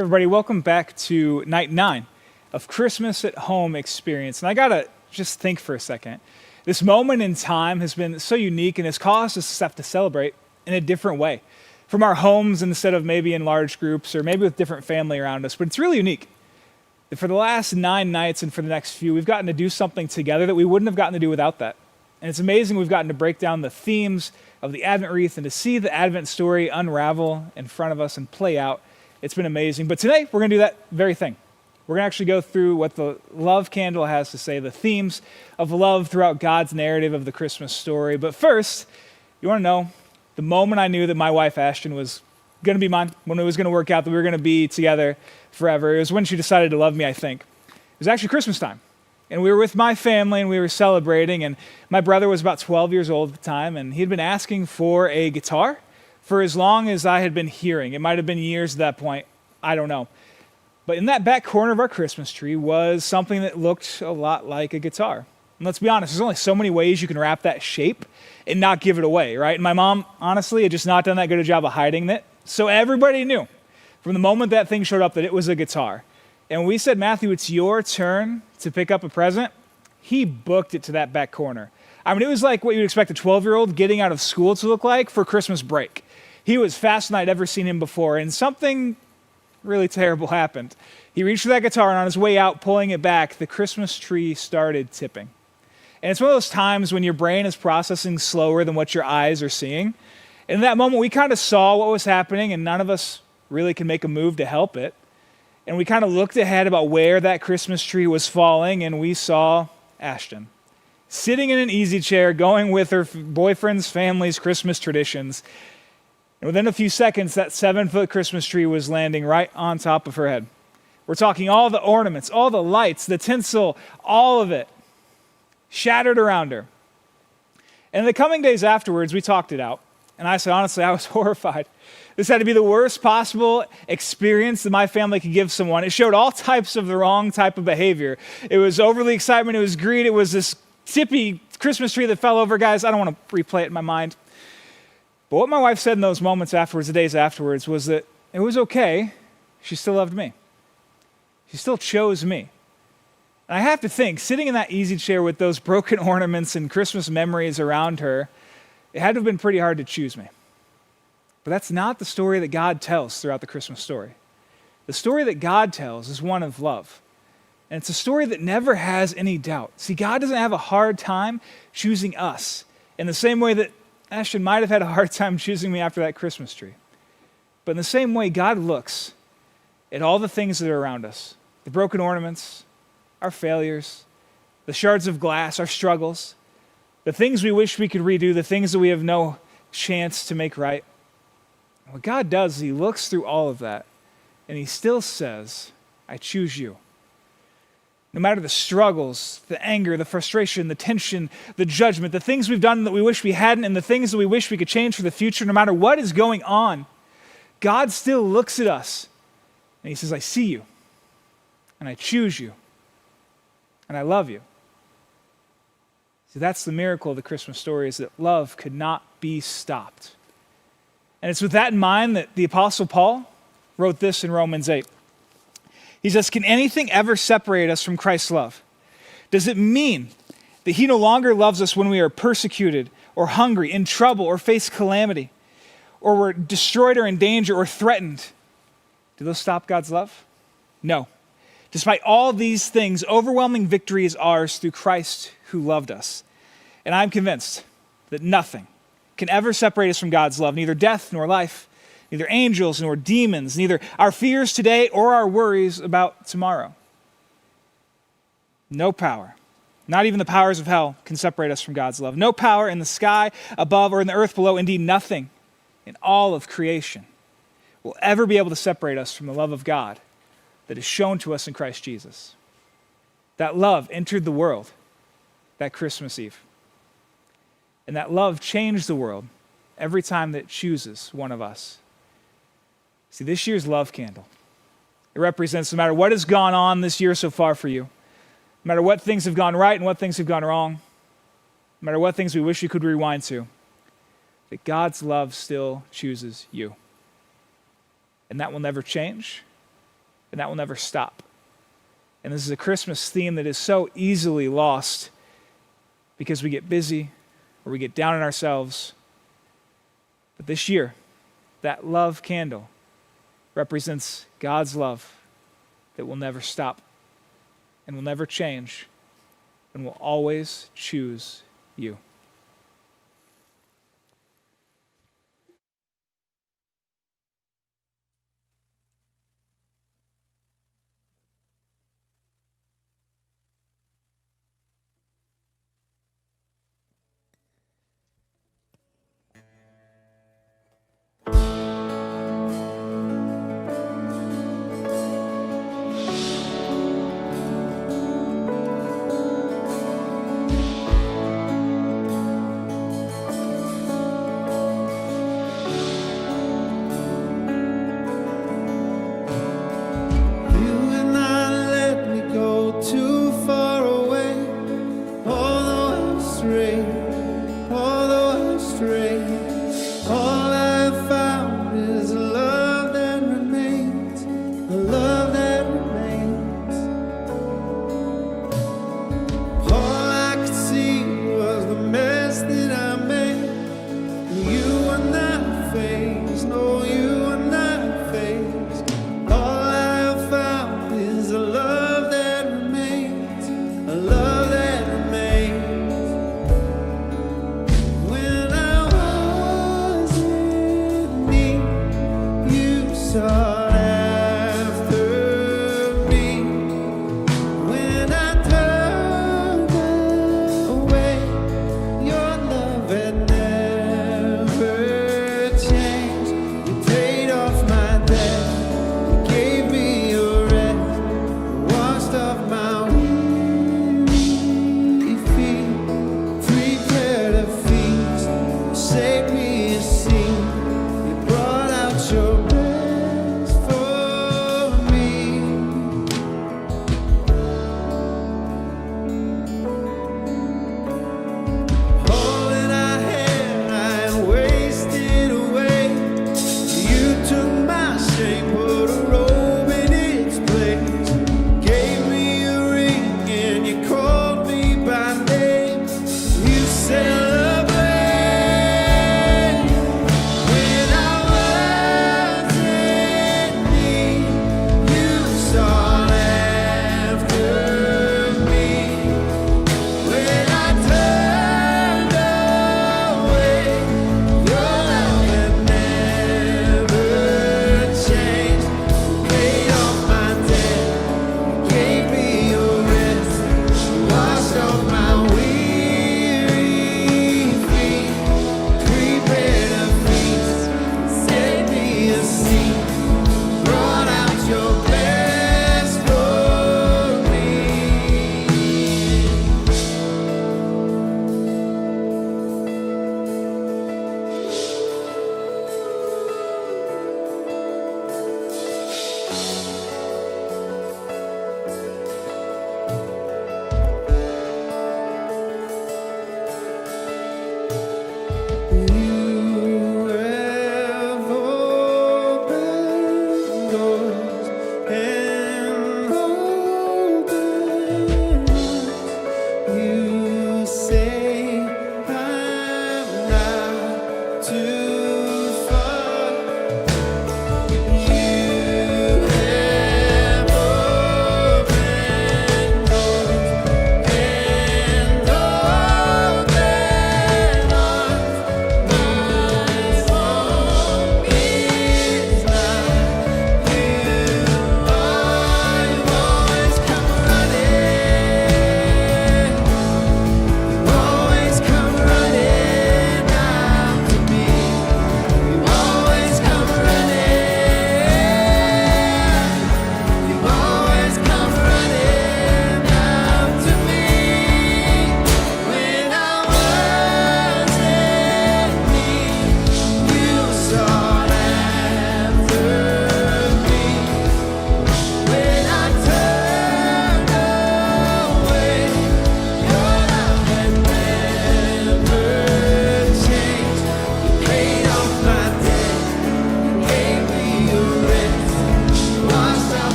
Everybody, welcome back to night 9 of Christmas at Home Experience. And I gotta just think for a second. This moment in time has been so unique and has caused us to have to celebrate in a different way. From our homes instead of maybe in large groups or maybe with different family around us. But it's really unique. For the last 9 nights and for the next few, we've gotten to do something together that we wouldn't have gotten to do without that. And it's amazing we've gotten to break down the themes of the Advent wreath and to see the Advent story unravel in front of us and play out. It's been amazing. But today, we're going to do that very thing. We're going to actually go through what the love candle has to say, the themes of love throughout God's narrative of the Christmas story. But first, you want to know, the moment I knew that my wife, Ashton, was going to be mine, when it was going to work out, that we were going to be together forever, it was when she decided to love me, I think. It was actually Christmas time. And we were with my family, and we were celebrating, and my brother was about 12 years old at the time, and he'd been asking for a guitar for as long as I had been hearing. It might have been years at that point. I don't know. But in that back corner of our Christmas tree was something that looked a lot like a guitar. And let's be honest, there's only so many ways you can wrap that shape and not give it away, right? And my mom, honestly, had just not done that good a job of hiding it. So everybody knew from the moment that thing showed up that it was a guitar. And when we said, Matthew, it's your turn to pick up a present, he booked it to that back corner. I mean, it was like what you'd expect a 12-year-old getting out of school to look like for Christmas break. He was faster than I'd ever seen him before, and something really terrible happened. He reached for that guitar, and on his way out, pulling it back, the Christmas tree started tipping. And it's one of those times when your brain is processing slower than what your eyes are seeing. And in that moment, we kind of saw what was happening, and none of us really could make a move to help it. And we kind of looked ahead about where that Christmas tree was falling, and we saw Ashton sitting in an easy chair, going with her boyfriend's family's Christmas traditions. And within a few seconds, that 7-foot Christmas tree was landing right on top of her head. We're talking all the ornaments, all the lights, the tinsel, all of it shattered around her. And in the coming days afterwards, we talked it out. And I said, honestly, I was horrified. This had to be the worst possible experience that my family could give someone. It showed all types of the wrong type of behavior. It was overly excitement. It was greed. It was this tippy Christmas tree that fell over. Guys, I don't want to replay it in my mind. But what my wife said in those moments afterwards, the days afterwards, was that it was okay. She still loved me. She still chose me. And I have to think, sitting in that easy chair with those broken ornaments and Christmas memories around her, it had to have been pretty hard to choose me. But that's not the story that God tells throughout the Christmas story. The story that God tells is one of love. And it's a story that never has any doubt. See, God doesn't have a hard time choosing us in the same way that Ashton might have had a hard time choosing me after that Christmas tree. But in the same way, God looks at all the things that are around us, the broken ornaments, our failures, the shards of glass, our struggles, the things we wish we could redo, the things that we have no chance to make right. What God does is he looks through all of that, and he still says, I choose you. No matter the struggles, the anger, the frustration, the tension, the judgment, the things we've done that we wish we hadn't, and the things that we wish we could change for the future, no matter what is going on, God still looks at us, and he says, I see you, and I choose you, and I love you. See, that's the miracle of the Christmas story, is that love could not be stopped. And it's with that in mind that the Apostle Paul wrote this in Romans 8. He says, can anything ever separate us from Christ's love? Does it mean that he no longer loves us when we are persecuted or hungry, in trouble, or face calamity, or we're destroyed or in danger or threatened? Do those stop God's love? No. Despite all these things, overwhelming victory is ours through Christ who loved us. And I'm convinced that nothing can ever separate us from God's love, neither death nor life, neither angels nor demons, neither our fears today or our worries about tomorrow. No power, not even the powers of hell, can separate us from God's love. No power in the sky above or in the earth below, indeed nothing in all of creation will ever be able to separate us from the love of God that is shown to us in Christ Jesus. That love entered the world that Christmas Eve. And that love changed the world every time that it chooses one of us. See, this year's love candle, it represents no matter what has gone on this year so far for you, no matter what things have gone right and what things have gone wrong, no matter what things we wish we could rewind to, that God's love still chooses you. And that will never change, and that will never stop. And this is a Christmas theme that is so easily lost because we get busy or we get down on ourselves. But this year, that love candle represents God's love that will never stop and will never change and will always choose you.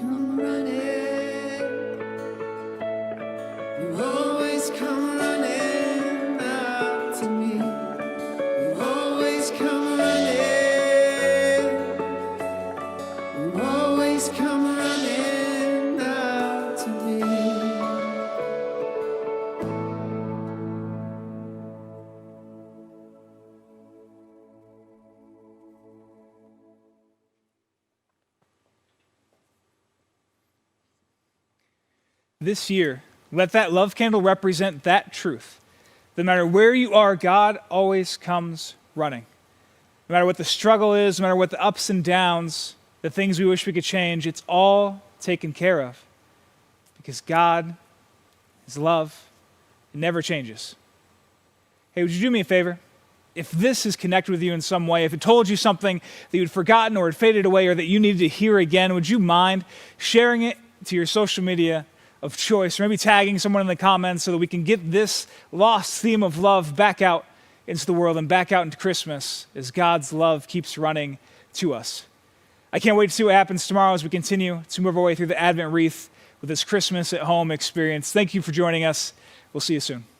come running. You always come running out to me. You always come running. You always come running out to me. This year, let that love candle represent that truth. No matter where you are, God always comes running. No matter what the struggle is, no matter what the ups and downs, the things we wish we could change, it's all taken care of. Because God is love. It never changes. Hey, would you do me a favor? If this has connected with you in some way, if it told you something that you'd forgotten or had faded away or that you needed to hear again, would you mind sharing it to your social media of choice, or maybe tagging someone in the comments so that we can get this lost theme of love back out into the world and back out into Christmas as God's love keeps running to us. I can't wait to see what happens tomorrow as we continue to move our way through the Advent wreath with this Christmas at home experience. Thank you for joining us. We'll see you soon.